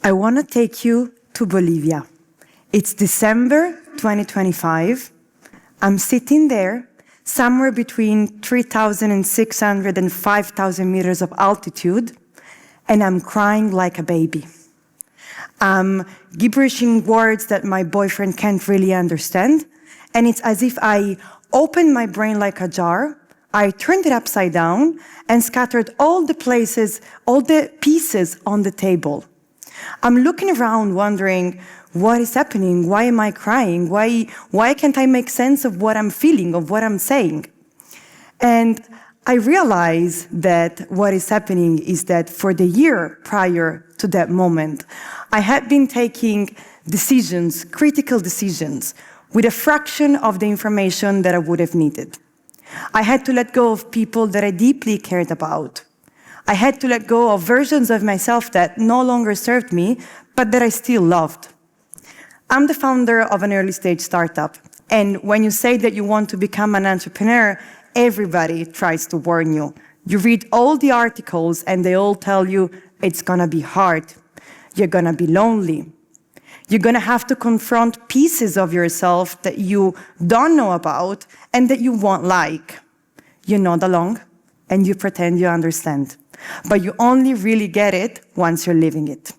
I want to take you to Bolivia. It's December 2025. I'm sitting there, somewhere between 3,600 and 5,000 meters of altitude, and I'm crying like a baby. I'm gibberishing words that my boyfriend can't really understand, and it's as if I opened my brain like a jar, I turned it upside down, and scattered all the pieces on the table. I'm looking around wondering, what is happening? Why am I crying? Why can't I make sense of what I'm feeling, of what I'm saying? And I realize that what is happening is that for the year prior to that moment, I had been taking decisions, critical decisions, with a fraction of the information that I would have needed. I had to let go of people that I deeply cared about. I had to let go of versions of myself that no longer served me, but that I still loved. I'm the founder of an early-stage startup, and when you say that you want to become an entrepreneur, everybody tries to warn you. You read all the articles, and they all tell you it's gonna be hard. You're gonna be lonely. You're gonna have to confront pieces of yourself that you don't know about and that you won't like. You nod along, and you pretend you understand. But you only really get it once you're living it.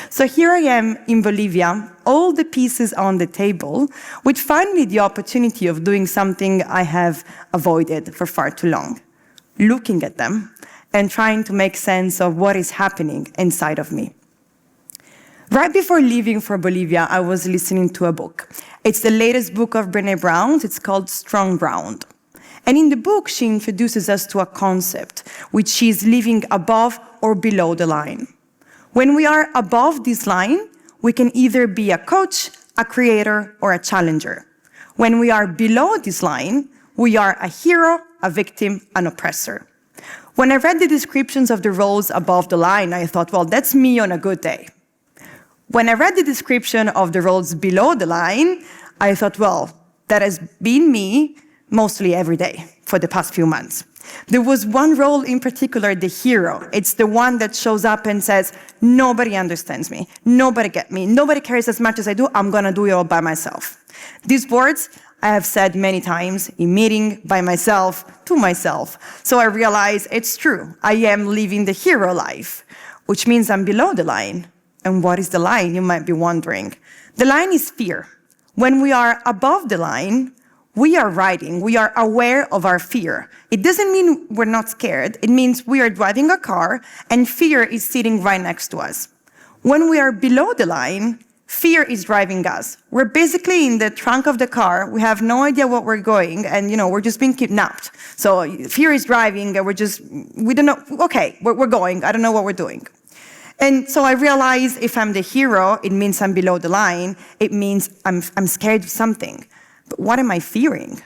So here I am in Bolivia, all the pieces on the table, with finally the opportunity of doing something I have avoided for far too long. Looking at them and trying to make sense of what is happening inside of me. Right before leaving for Bolivia, I was listening to a book. It's the latest book of Brené Brown's. It's called Strong Ground. And in the book, she introduces us to a concept, which is living above or below the line. When we are above this line, we can either be a coach, a creator, or a challenger. When we are below this line, we are a hero, a victim, an oppressor. When I read the descriptions of the roles above the line, I thought, well, that's me on a good day. When I read the description of the roles below the line, I thought, well, that has been me mostly every day for the past few months. There was one role in particular, the hero. It's the one that shows up and says, nobody understands me, nobody gets me, nobody cares as much as I do, I'm gonna do it all by myself. These words I have said many times in meeting, by myself, to myself. So I realize it's true. I am living the hero life, which means I'm below the line. And what is the line, you might be wondering? The line is fear. When we are above the line, we are riding, we are aware of our fear. It doesn't mean we're not scared. It means we are driving a car and fear is sitting right next to us. When we are below the line, fear is driving us. We're basically in the trunk of the car. We have no idea what we're going and we're just being kidnapped. So fear is driving and we don't know, okay, we're going. I don't know what we're doing. And so I realized if I'm the hero, it means I'm below the line. It means I'm scared of something. But what am I fearing?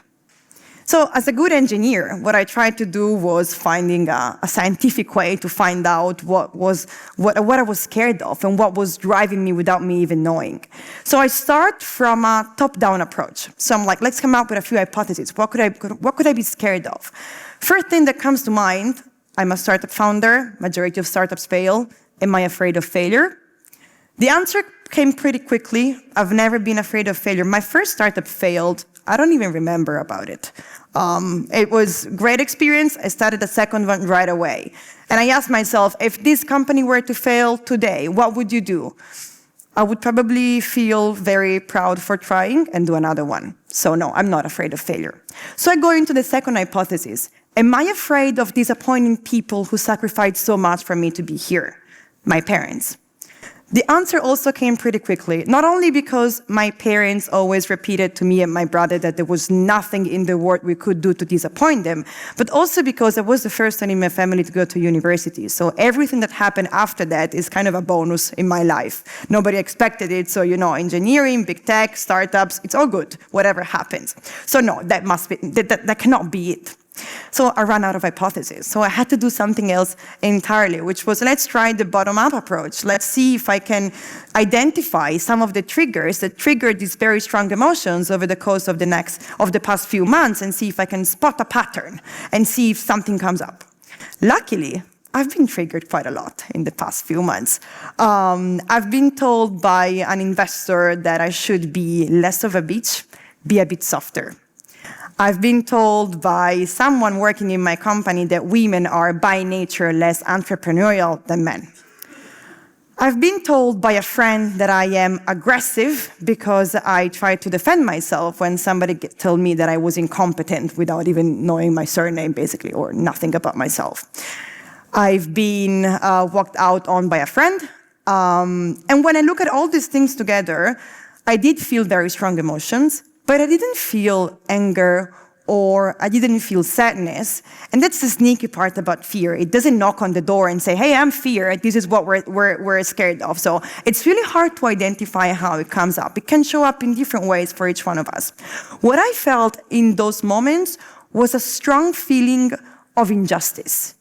So as a good engineer, what I tried to do was finding a scientific way to find out what I was scared of and what was driving me without me even knowing. So I start from a top-down approach. So I'm like, let's come up with a few hypotheses. What could I be scared of? First thing that comes to mind, I'm a startup founder. Majority of startups fail. Am I afraid of failure? The answer came pretty quickly. I've never been afraid of failure. My first startup failed. I don't even remember about it. It was a great experience. I started a second one right away. And I asked myself, if this company were to fail today, what would you do? I would probably feel very proud for trying and do another one. So no, I'm not afraid of failure. So I go into the second hypothesis. Am I afraid of disappointing people who sacrificed so much for me to be here? My parents. The answer also came pretty quickly, not only because my parents always repeated to me and my brother that there was nothing in the world we could do to disappoint them, but also because I was the first one in my family to go to university. So everything that happened after that is kind of a bonus in my life. Nobody expected it, so engineering, big tech, startups, it's all good, whatever happens. So no, that cannot be it. So I ran out of hypotheses. So I had to do something else entirely, which was, let's try the bottom-up approach. Let's see if I can identify some of the triggers that triggered these very strong emotions over the course of the past few months and see if I can spot a pattern and see if something comes up. Luckily, I've been triggered quite a lot in the past few months. I've been told by an investor that I should be less of a bitch, be a bit softer. I've been told by someone working in my company that women are by nature less entrepreneurial than men. I've been told by a friend that I am aggressive because I try to defend myself when somebody told me that I was incompetent without even knowing my surname, basically, or nothing about myself. I've been walked out on by a friend. And when I look at all these things together, I did feel very strong emotions, but I didn't feel anger or I didn't feel sadness. And that's the sneaky part about fear. It doesn't knock on the door and say, hey, I'm fear. This is what we're scared of. So it's really hard to identify how it comes up. It can show up in different ways for each one of us. What I felt in those moments was a strong feeling of injustice,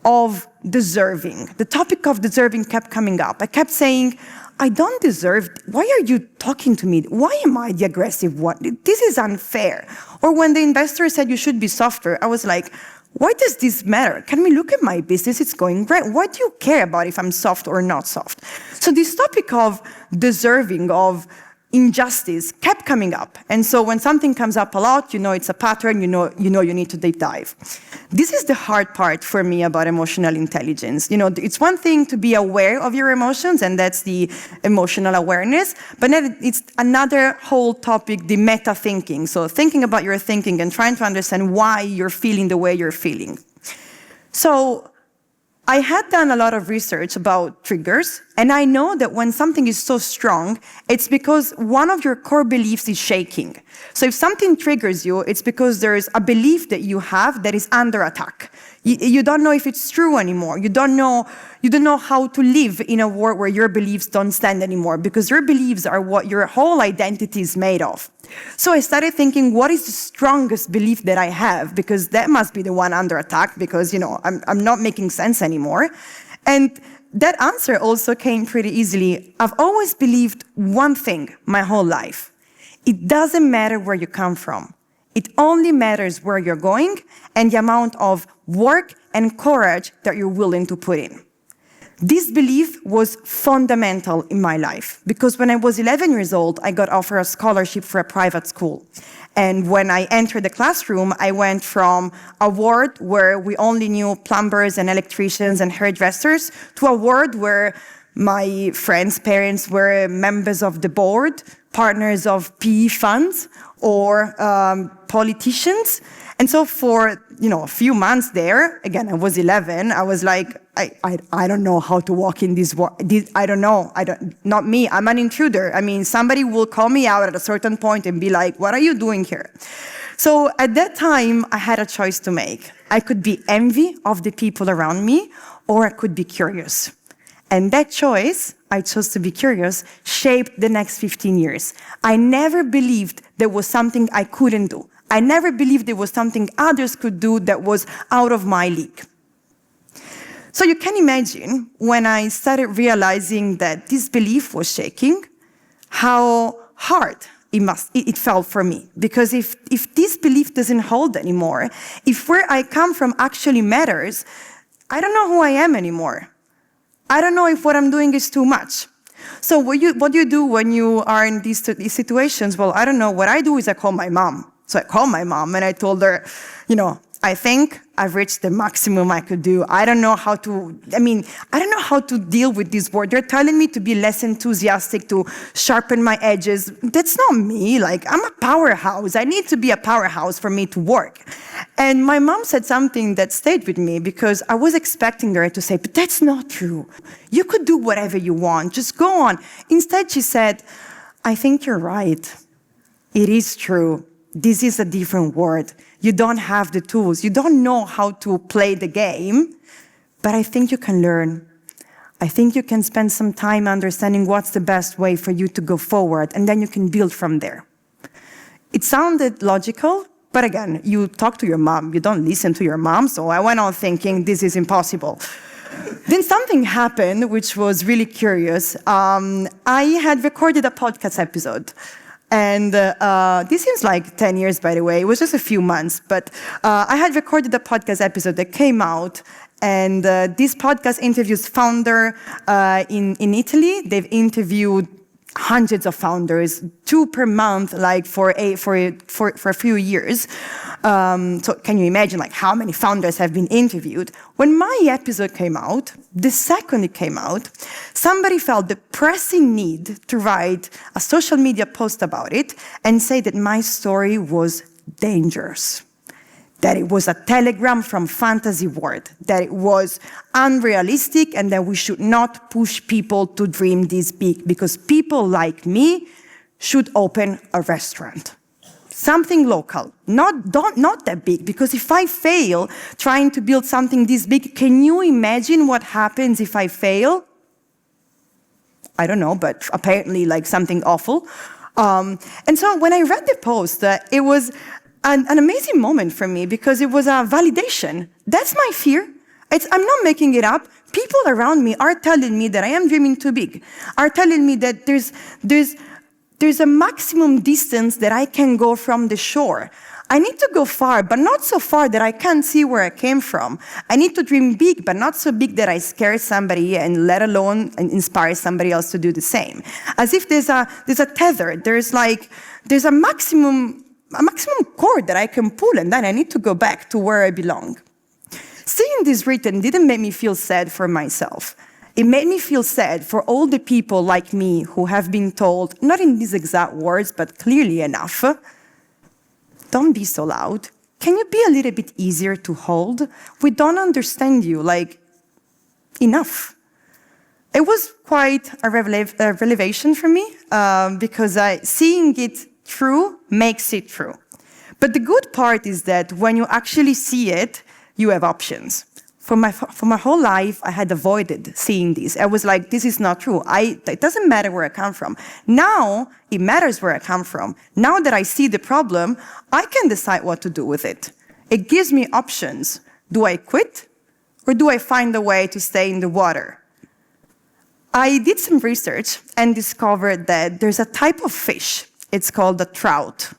of deserving. The topic of deserving kept coming up. I kept saying, I don't deserve, why are you talking to me? Why am I the aggressive one? This is unfair. Or when the investor said you should be softer, I was like, why does this matter? Can we look at my business? It's going great. Why do you care about if I'm soft or not soft? So this topic of deserving, of injustice kept coming up. And so when something comes up a lot, you know it's a pattern, you know you need to deep dive. This is the hard part for me about emotional intelligence. You know, it's one thing to be aware of your emotions, and that's the emotional awareness, but then it's another whole topic, the meta thinking. So thinking about your thinking and trying to understand why you're feeling the way you're feeling. So I had done a lot of research about triggers, and I know that when something is so strong, it's because one of your core beliefs is shaking. So if something triggers you, it's because there is a belief that you have that is under attack. You don't know if it's true anymore. You don't know how to live in a world where your beliefs don't stand anymore, because your beliefs are what your whole identity is made of. So I started thinking, what is the strongest belief that I have? Because that must be the one under attack, because, I'm not making sense anymore. And that answer also came pretty easily. I've always believed one thing my whole life. It doesn't matter where you come from. It only matters where you're going and the amount of work and courage that you're willing to put in. This belief was fundamental in my life because when I was 11 years old, I got offered a scholarship for a private school. And when I entered the classroom, I went from a world where we only knew plumbers and electricians and hairdressers to a world where my friends' parents were members of the board, partners of PE funds, or politicians. And so for a few months there, again, I was 11, I was like, I don't know how to walk in this world. I don't know. Not me. I'm an intruder. I mean, somebody will call me out at a certain point and be like, what are you doing here? So at that time, I had a choice to make. I could be envy of the people around me, or I could be curious. And that choice, I chose to be curious, shaped the next 15 years. I never believed there was something I couldn't do. I never believed there was something others could do that was out of my league. So you can imagine, when I started realizing that this belief was shaking, how hard it felt for me. Because if this belief doesn't hold anymore, if where I come from actually matters, I don't know who I am anymore. I don't know if what I'm doing is too much. So what do you do when you are in these situations? Well, I don't know. What I do is I call my mom. So I called my mom and I told her, I think I've reached the maximum I could do. I don't know how to deal with this word. They're telling me to be less enthusiastic, to sharpen my edges. That's not me. I'm a powerhouse. I need to be a powerhouse for me to work. And my mom said something that stayed with me because I was expecting her to say, but that's not true. You could do whatever you want. Just go on. Instead, she said, I think you're right. It is true. This is a different world. You don't have the tools. You don't know how to play the game, but I think you can learn. I think you can spend some time understanding what's the best way for you to go forward, and then you can build from there. It sounded logical, but again, you talk to your mom. You don't listen to your mom, so I went on thinking this is impossible. Then something happened, which was really curious. I had recorded a podcast episode. And this seems like 10 years, by the way. It was just a few months. But I had recorded a podcast episode that came out. And this podcast interviews founder in Italy. They've interviewed hundreds of founders, 2 per month, like for a few years. So can you imagine like how many founders have been interviewed? When my episode came out, the second it came out, somebody felt the pressing need to write a social media post about it and say that my story was dangerous, that it was a telegram from fantasy world, that it was unrealistic, and that we should not push people to dream this big, because people like me should open a restaurant. Something local, not that big, because if I fail trying to build something this big, can you imagine what happens if I fail? I don't know, but apparently like something awful. And so when I read the post, it was an amazing moment for me, because it was a validation. That's my fear. I'm not making it up. People around me are telling me that I am dreaming too big, are telling me that there's a maximum distance that I can go from the shore. I need to go far, but not so far that I can't see where I came from. I need to dream big, but not so big that I scare somebody and let alone inspire somebody else to do the same. As if there's a tether. There's a maximum cord that I can pull, and then I need to go back to where I belong. Seeing this written didn't make me feel sad for myself. It made me feel sad for all the people like me who have been told, not in these exact words, but clearly enough, don't be so loud. Can you be a little bit easier to hold? We don't understand you, enough. It was quite a revelation for me, because seeing it true makes it true. But the good part is that when you actually see it, you have options. For my whole life, I had avoided seeing this. I was like, this is not true. It doesn't matter where I come from. Now, it matters where I come from. Now that I see the problem, I can decide what to do with it. It gives me options. Do I quit? Or do I find a way to stay in the water? I did some research and discovered that there's a type of fish. It's called a trout.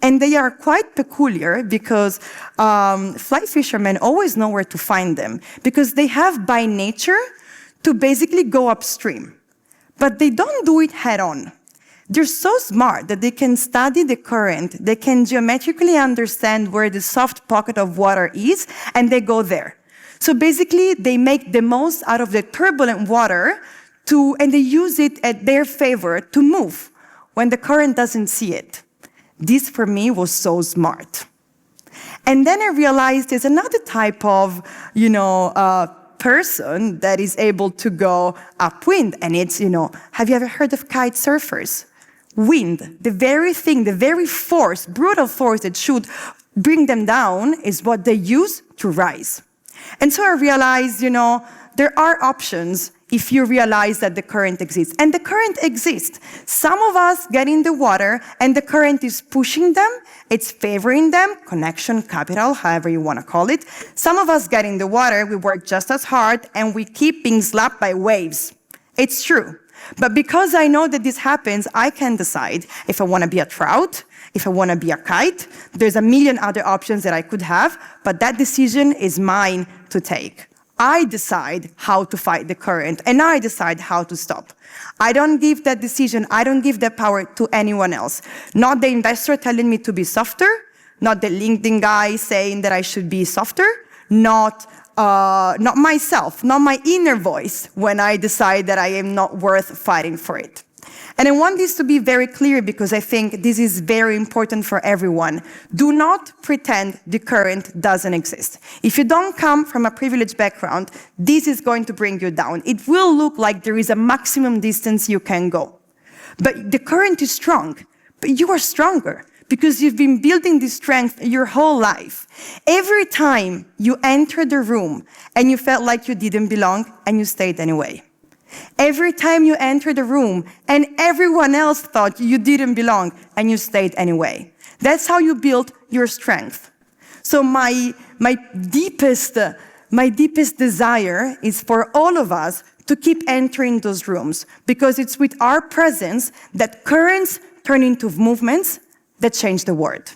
And they are quite peculiar because fly fishermen always know where to find them, because they have by nature to basically go upstream. But they don't do it head on. They're so smart that they can study the current, they can geometrically understand where the soft pocket of water is, and they go there. So basically, they make the most out of the turbulent water and they use it at their favor to move when the current doesn't see it. This, for me, was so smart. And then I realized there's another type of, person that is able to go upwind. And it's, have you ever heard of kite surfers? Wind, the very force, brutal force that should bring them down is what they use to rise. And so I realized, there are options if you realize that the current exists. And the current exists. Some of us get in the water and the current is pushing them, it's favoring them, connection, capital, however you want to call it. Some of us get in the water, we work just as hard, and we keep being slapped by waves. It's true. But because I know that this happens, I can decide if I want to be a trout, if I want to be a kite. There's a million other options that I could have, but that decision is mine to take. I decide how to fight the current, and I decide how to stop. I don't give that decision, I don't give that power to anyone else. Not the investor telling me to be softer, not the LinkedIn guy saying that I should be softer, not myself, not my inner voice when I decide that I am not worth fighting for it. And I want this to be very clear because I think this is very important for everyone. Do not pretend the current doesn't exist. If you don't come from a privileged background, this is going to bring you down. It will look like there is a maximum distance you can go. But the current is strong, but you are stronger because you've been building this strength your whole life. Every time you entered the room and you felt like you didn't belong and you stayed anyway. Every time you entered the room and everyone else thought you didn't belong and you stayed anyway. That's how you build your strength. So my deepest desire is for all of us to keep entering those rooms because it's with our presence that currents turn into movements that change the world.